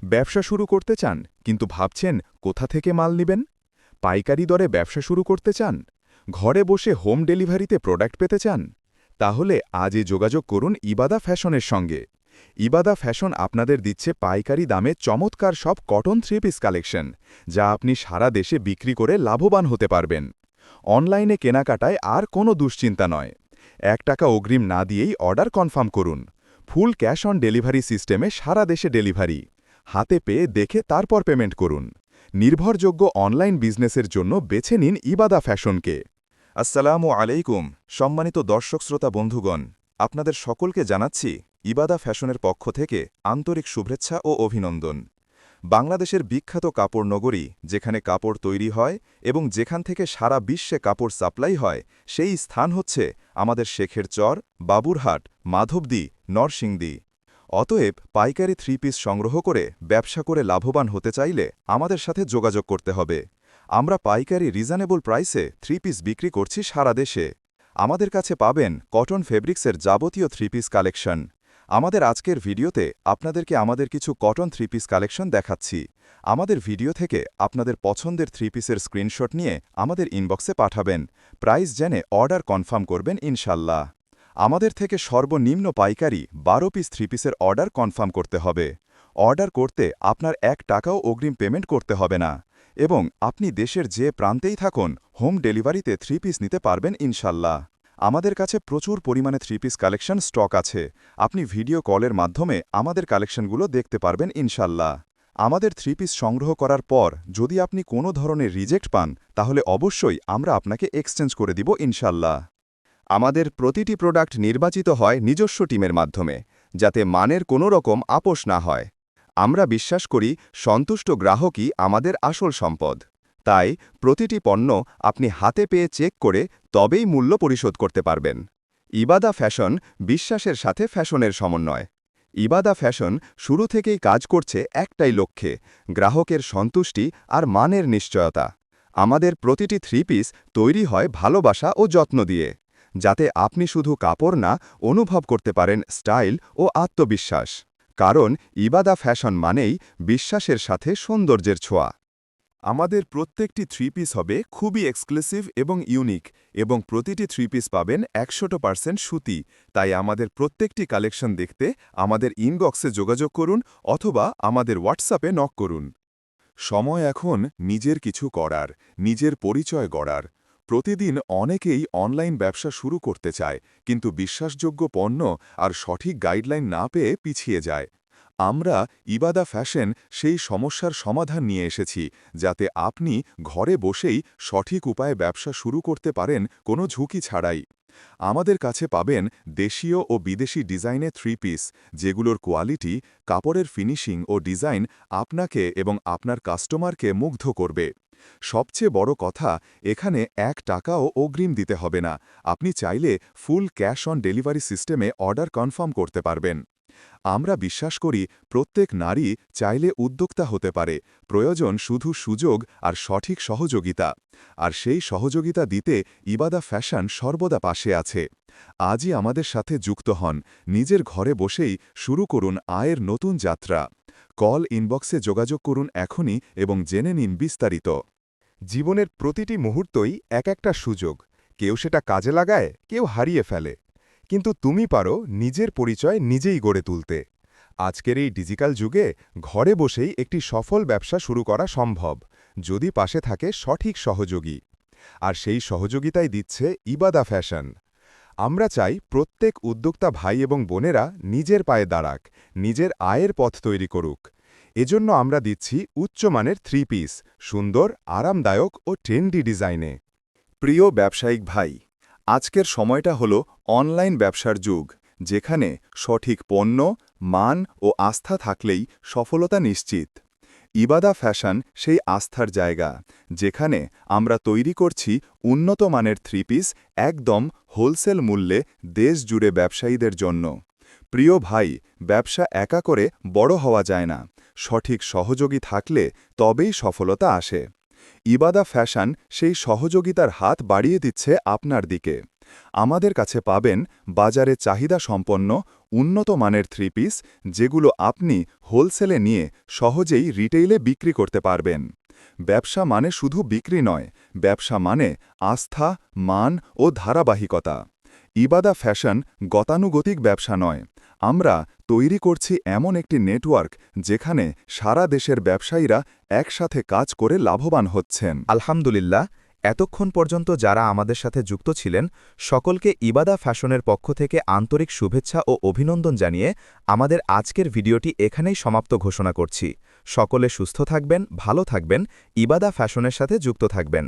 ব্যবসা শুরু করতে চান কিন্তু ভাবছেন কোথা থেকে মাল নেবেন? পাইকারি দরে ব্যবসা শুরু করতে চান? ঘরে বসে হোম ডেলিভারিতে প্রোডাক্ট পেতে চান? তাহলে আজই যোগাযোগ করুন ইবাদা ফ্যাশনের সঙ্গে। ইবাদা ফ্যাশন আপনাদের দিচ্ছে পাইকারি দামে চমৎকার সব কটন থ্রি পিস কালেকশন, যা আপনি সারা দেশে বিক্রি করে লাভবান হতে পারবেন। অনলাইনে কেনাকাটায় আর কোনো দুশ্চিন্তা নয়। ৳1 অগ্রিম না দিয়েই অর্ডার কনফার্ম করুন। ফুল ক্যাশ অন ডেলিভারি সিস্টেমে সারা দেশে ডেলিভারি। হাতে পেয়ে দেখে তারপর পেমেন্ট করুন। নির্ভরযোগ্য অনলাইন বিজনেসের জন্য বেছে নিন ইবাদা ফ্যাশনকে। আসসালামু আলাইকুম, সম্মানিত দর্শক শ্রোতা বন্ধুগণ, আপনাদের সকলকে জানাচ্ছি ইবাদা ফ্যাশনের পক্ষ থেকে আন্তরিক শুভেচ্ছা ও অভিনন্দন। বাংলাদেশের বিখ্যাত কাপড় নগরী, যেখানে কাপড় তৈরি হয় এবং যেখান থেকে সারা বিশ্বে কাপড় সাপ্লাই হয়, সেই স্থান হচ্ছে আমাদের শেখের চর, বাবুরহাট, মাধবদী, নরসিংদী। অতএব পাইকারি থ্রি পিস সংগ্রহ করে ব্যবসা করে লাভবান হতে চাইলে আমাদের সাথে যোগাযোগ করতে হবে। আমরা পাইকারি রিজনেবল প্রাইসে থ্রি পিস বিক্রি করছি সারা দেশে। আমাদের কাছে পাবেন কটন ফেব্রিক্সের যাবতীয় থ্রি পিস কালেকশন। আমাদের আজকের ভিডিওতে আপনাদেরকে আমাদের কিছু কটন থ্রি পিস কালেকশন দেখাচ্ছি। আমাদের ভিডিও থেকে আপনাদের পছন্দের থ্রি পিসের স্ক্রিনশট নিয়ে আমাদের ইনবক্সে পাঠাবেন। প্রাইস জেনে অর্ডার কনফার্ম করবেন ইনশাল্লাহ। আমাদের থেকে সর্বনিম্ন পাইকারি 12 পিস থ্রি পিসের অর্ডার কনফার্ম করতে হবে। অর্ডার করতে আপনার ৳1 অগ্রিম পেমেন্ট করতে হবে না, এবং আপনি দেশের যে প্রান্তেই থাকুন হোম ডেলিভারিতে থ্রি পিস নিতে পারবেন ইনশাল্লাহ। আমাদের কাছে প্রচুর পরিমাণে থ্রি পিস কালেকশন স্টক আছে। আপনি ভিডিও কলের মাধ্যমে আমাদের কালেকশনগুলো দেখতে পারবেন ইনশাল্লাহ। আমাদের থ্রি পিস সংগ্রহ করার পর যদি আপনি কোনো ধরনের রিজেক্ট পান, তাহলে অবশ্যই আমরা আপনাকে এক্সচেঞ্জ করে দিব ইনশাল্লাহ। আমাদের প্রতিটি প্রোডাক্ট নির্বাচিত হয় নিজস্ব টিমের মাধ্যমে, যাতে মানের কোনো রকম আপোস না হয়। আমরা বিশ্বাস করি সন্তুষ্ট গ্রাহকই আমাদের আসল সম্পদ। তাই প্রতিটি পণ্য আপনি হাতে পেয়ে চেক করে তবেই মূল্য পরিশোধ করতে পারবেন। ইবাদা ফ্যাশন বিশ্বাসের সাথে ফ্যাশনের সমন্বয়। ইবাদা ফ্যাশন শুরু থেকেই কাজ করছে একটাই লক্ষ্যে, গ্রাহকের সন্তুষ্টি আর মানের নিশ্চয়তা। আমাদের প্রতিটি থ্রি পিস তৈরি হয় ভালোবাসা ও যত্ন দিয়ে, যাতে আপনি শুধু কাপড় না, অনুভব করতে পারেন স্টাইল ও আত্মবিশ্বাস। কারণ ইবাদা ফ্যাশন মানেই বিশ্বাসের সাথে সৌন্দর্যের ছোঁয়া। আমাদের প্রত্যেকটি থ্রি পিস হবে খুবই এক্সক্লুসিভ এবং ইউনিক, এবং প্রতিটি থ্রি পিস পাবেন 100% সুতি। তাই আমাদের প্রত্যেকটি কালেকশন দেখতে আমাদের ইনবক্সে যোগাযোগ করুন অথবা আমাদের হোয়াটসঅ্যাপে নক করুন। সময় এখন নিজের কিছু করার, নিজের পরিচয় গড়ার। প্রতিদিন অনেকেই অনলাইন ব্যবসা শুরু করতে চায়, কিন্তু বিশ্বাসযোগ্য পণ্য আর সঠিক গাইডলাইন না পেয়ে পিছিয়ে যায়। আমরা ইবাদা ফ্যাশন সেই সমস্যার সমাধান নিয়ে এসেছি, যাতে আপনি ঘরে বসেই সঠিক উপায়ে ব্যবসা শুরু করতে পারেন কোনো ঝুঁকি ছাড়াই। আমাদের কাছে পাবেন দেশীয় ও বিদেশি ডিজাইনে থ্রি পিস, যেগুলোর কোয়ালিটি, কাপড়ের ফিনিশিং ও ডিজাইন আপনাকে এবং আপনার কাস্টমারকে মুগ্ধ করবে। সবচেয়ে বড় কথা, এখানে ৳1ও অগ্রিম দিতে হবে না। আপনি চাইলে ফুল ক্যাশ অন ডেলিভারি সিস্টেমে অর্ডার কনফার্ম করতে পারবেন। আমরা বিশ্বাস করি প্রত্যেক নারী চাইলে উদ্যোক্তা হতে পারে, প্রয়োজন শুধু সুযোগ আর সঠিক সহযোগিতা। আর সেই সহযোগিতা দিতে ইবাদা ফ্যাশন সর্বদা পাশে আছে। আজই আমাদের সাথে যুক্ত হন, নিজের ঘরে বসেই শুরু করুন আয়ের নতুন যাত্রা। কল ইনবক্সে যোগাযোগ করুন এখনই এবং জেনে নিন বিস্তারিত। জীবনের প্রতিটি মুহূর্তই এক একটা সুযোগ। কেউ সেটা কাজে লাগায়, কেউ হারিয়ে ফেলে। কিন্তু তুমি পারো নিজের পরিচয় নিজেই গড়ে তুলতে। আজকের এই ডিজিটাল যুগে ঘরে বসেই একটি সফল ব্যবসা শুরু করা সম্ভব, যদি পাশে থাকে সঠিক সহযোগী। আর সেই সহযোগিতাই দিচ্ছে ইবাদা ফ্যাশন। আমরা চাই প্রত্যেক উদ্যোক্তা ভাই এবং বোনেরা নিজের পায়ে দাঁড়াক, নিজের আয়ের পথ তৈরি করুক। এজন্য আমরা দিচ্ছি উচ্চমানের থ্রি পিস, সুন্দর, আরামদায়ক ও ট্রেন্ডি ডিজাইনে। প্রিয় ব্যবসায়িক ভাই, আজকের সময়টা হলো অনলাইন ব্যবসার যুগ, যেখানে সঠিক পণ্য, মান ও আস্থা থাকলেই সফলতা নিশ্চিত। ইবাদা ফ্যাশন সেই আস্থার জায়গা, যেখানে আমরা তৈরি করছি উন্নত মানের থ্রি পিস একদম হোলসেল মূল্যে দেশ জুড়ে ব্যবসায়ীদের জন্য। প্রিয় ভাই, ব্যবসা একা করে বড় হওয়া যায় না, সঠিক সহযোগী থাকলে তবেই সফলতা আসে। ইবাদা ফ্যাশন সেই সহযোগিতার হাত বাড়িয়ে দিচ্ছে আপনার দিকে। আমাদের কাছে পাবেন বাজারে চাহিদা সম্পন্ন উন্নত মানের থ্রি পিস, যেগুলো আপনি হোলসেলে নিয়ে সহজেই রিটেইলে বিক্রি করতে পারবেন। ব্যবসা মানে শুধু বিক্রি নয়, ব্যবসা মানে আস্থা, মান ও ধারাবাহিকতা। ইবাদা ফ্যাশন গতানুগতিক ব্যবসা নয়, আমরা তৈরি করছি এমন একটি নেটওয়ার্ক যেখানে সারা দেশের ব্যবসায়ীরা একসাথে কাজ করে লাভবান হচ্ছেন। আলহামদুলিল্লাহ, এতক্ষণ পর্যন্ত যারা আমাদের সাথে যুক্ত ছিলেন সকলকে ইবাদা ফ্যাশনের পক্ষ থেকে আন্তরিক শুভেচ্ছা ও অভিনন্দন জানিয়ে আমাদের আজকের ভিডিওটি এখানেই সমাপ্ত ঘোষণা করছি। সকলে সুস্থ থাকবেন, ভালো থাকবেন, ইবাদা ফ্যাশনের সাথে যুক্ত থাকবেন।